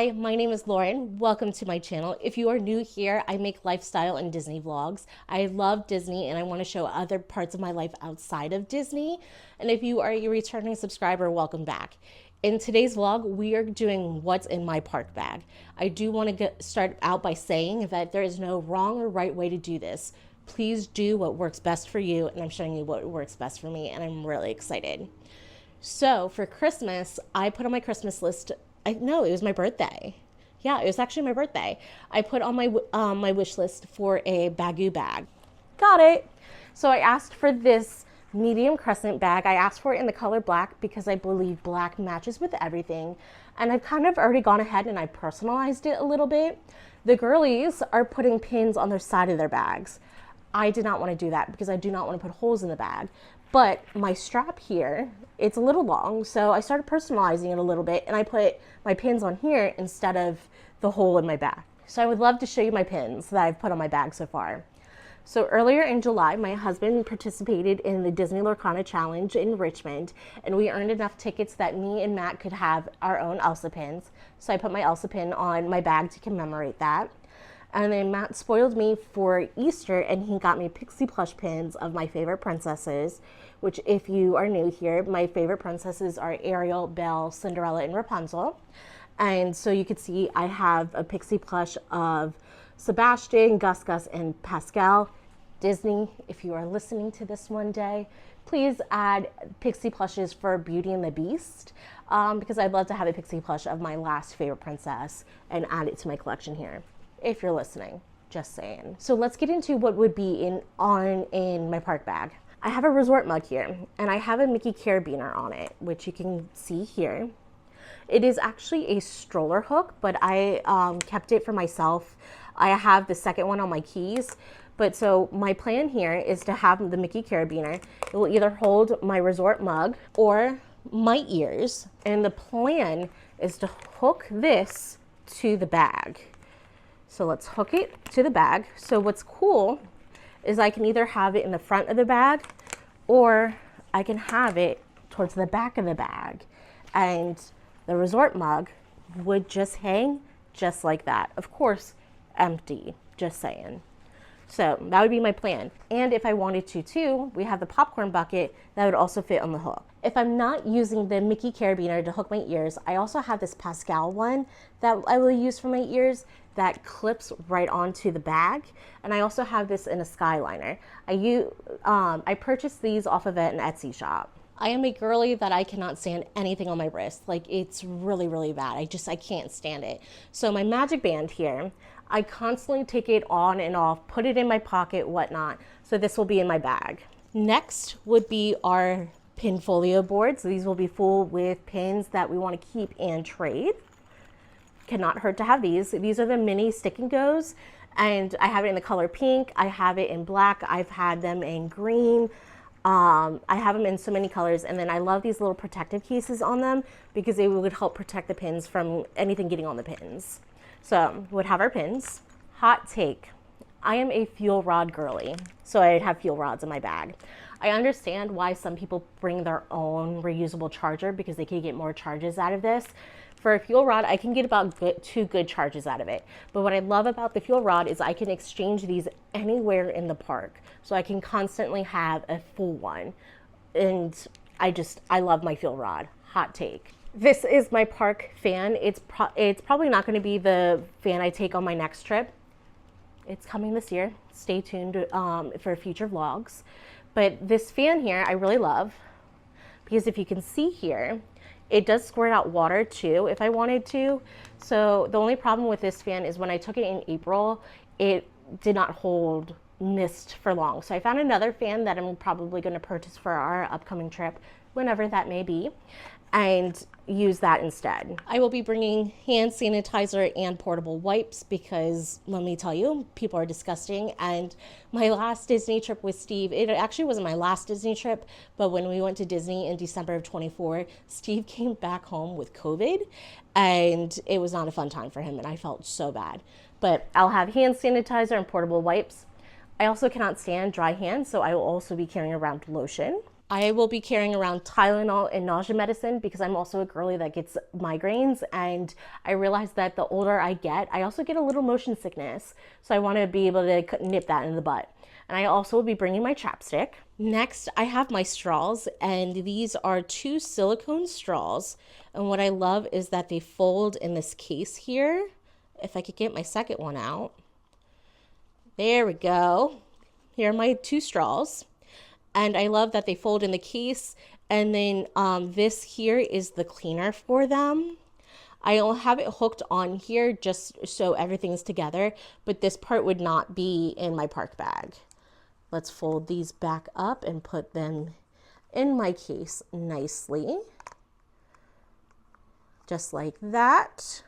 Hi, my name is Lauren. Welcome to my channel. If you are new here, I make lifestyle and Disney vlogs. I love Disney and I want to show other parts of my life outside of Disney. And if you are a returning subscriber, welcome back. In today's vlog, we are doing what's in my park bag. I do want to start out by saying that there is no wrong or right way to do this. Please do what works best for you, and I'm showing you what works best for me, and I'm really excited. So for Christmas, I put on my Christmas list. No, it was my birthday. Yeah, it was actually my birthday. I put on my wish list for a Bagoo bag. Got it. So I asked for this medium crescent bag. I asked for it in the color black because I believe black matches with everything. And I've kind of already gone ahead and I personalized it a little bit. The girlies are putting pins on their side of their bags. I did not want to do that because I do not want to put holes in the bag. But my strap here, it's a little long, so I started personalizing it a little bit and I put my pins on here instead of the hole in my bag. So I would love to show you my pins that I've put on my bag so far. So earlier in July, my husband participated in the Disney Lorcana Challenge in Richmond, and we earned enough tickets that me and Matt could have our own Elsa pins. So I put my Elsa pin on my bag to commemorate that. And then Matt spoiled me for Easter and he got me pixie plush pins of my favorite princesses, which if you are new here, my favorite princesses are Ariel, Belle, Cinderella, and Rapunzel. And so you could see I have a pixie plush of Sebastian, Gus Gus, and Pascal. Disney, if you are listening to this one day, please add pixie plushes for Beauty and the Beast because I'd love to have a pixie plush of my last favorite princess and add it to my collection here. If you're listening, just saying. So let's get into what would be in my park bag. I have a resort mug here and I have a Mickey carabiner on it, which you can see here. It is actually a stroller hook, but I kept it for myself. I have the second one on my keys. But so my plan here is to have the Mickey carabiner. It will either hold my resort mug or my ears. And the plan is to hook this to the bag. So let's hook it to the bag. So what's cool is I can either have it in the front of the bag or I can have it towards the back of the bag. And the resort mug would just hang just like that. Of course, empty, just saying. So that would be my plan. And if I wanted to too, we have the popcorn bucket that would also fit on the hook. If I'm not using the Mickey carabiner to hook my ears, I also have this Pascal one that I will use for my ears that clips right onto the bag. And I also have this in a Skyliner. I purchased these off of an Etsy shop. I am a girly that I cannot stand anything on my wrist. Like it's really, really bad. I can't stand it. So my magic band here, I constantly take it on and off, put it in my pocket, whatnot. So this will be in my bag. Next would be our pin folio boards. These will be full with pins that we want to keep and trade. Cannot hurt to have these. These are the mini stick and goes, and I have it in the color pink. I have it in black. I've had them in green. I have them in so many colors, and then I love these little protective cases on them because they would help protect the pins from anything getting on the pins. So we would have our pins. Hot take. I am a fuel rod girly, so I'd have fuel rods in my bag. I understand why some people bring their own reusable charger because they can get more charges out of this. For a fuel rod, I can get about 2 good charges out of it. But what I love about the fuel rod is I can exchange these anywhere in the park. So I can constantly have a full one. And I love my fuel rod. Hot take. This is my park fan. It's probably not going to be the fan I take on my next trip. It's coming this year. Stay tuned for future vlogs. But this fan here, I really love because if you can see here, it does squirt out water too if I wanted to. So the only problem with this fan is when I took it in April, it did not hold mist for long. So I found another fan that I'm probably going to purchase for our upcoming trip, whenever that may be, and use that instead. I will be bringing hand sanitizer and portable wipes because let me tell you, people are disgusting. And my last Disney trip with Steve, it actually wasn't my last Disney trip, but when we went to Disney in December of 24, Steve came back home with COVID and it was not a fun time for him and I felt so bad. But I'll have hand sanitizer and portable wipes. I also cannot stand dry hands, so I will also be carrying around lotion. I will be carrying around Tylenol and nausea medicine because I'm also a girly that gets migraines. And I realize that the older I get, I also get a little motion sickness. So I want to be able to nip that in the butt. And I also will be bringing my chapstick. Next, I have my straws, and these are 2 silicone straws. And what I love is that they fold in this case here. If I could get my second one out. There we go. Here are my 2 straws. And I love that they fold in the case. And then this here is the cleaner for them. I'll have it hooked on here just so everything's together, but this part would not be in my park bag. Let's fold these back up and put them in my case nicely. Just like that.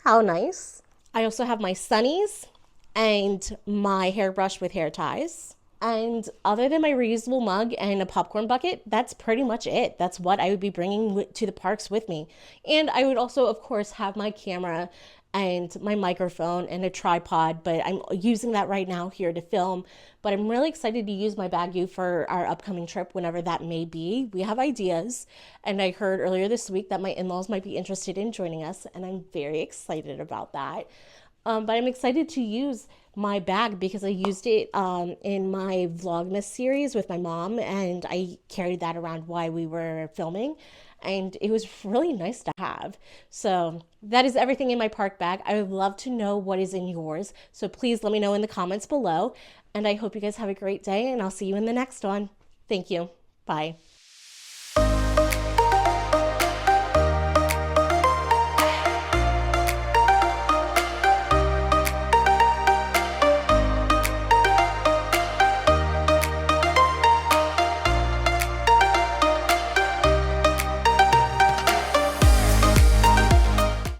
How nice. I also have my sunnies and my hairbrush with hair ties. And other than my reusable mug and a popcorn bucket, that's pretty much it. That's what I would be bringing to the parks with me. And I would also, of course, have my camera and my microphone and a tripod, but I'm using that right now here to film. But I'm really excited to use my Bagu for our upcoming trip, whenever that may be. We have ideas, and I heard earlier this week that my in-laws might be interested in joining us, and I'm very excited about that. But I'm excited to use my bag because I used it in my Vlogmas series with my mom, and I carried that around while we were filming, and it was really nice to have. So that is everything in my park bag. I would love to know what is in yours, so please let me know in the comments below, and I hope you guys have a great day, and I'll see you in the next one. Thank you. Bye.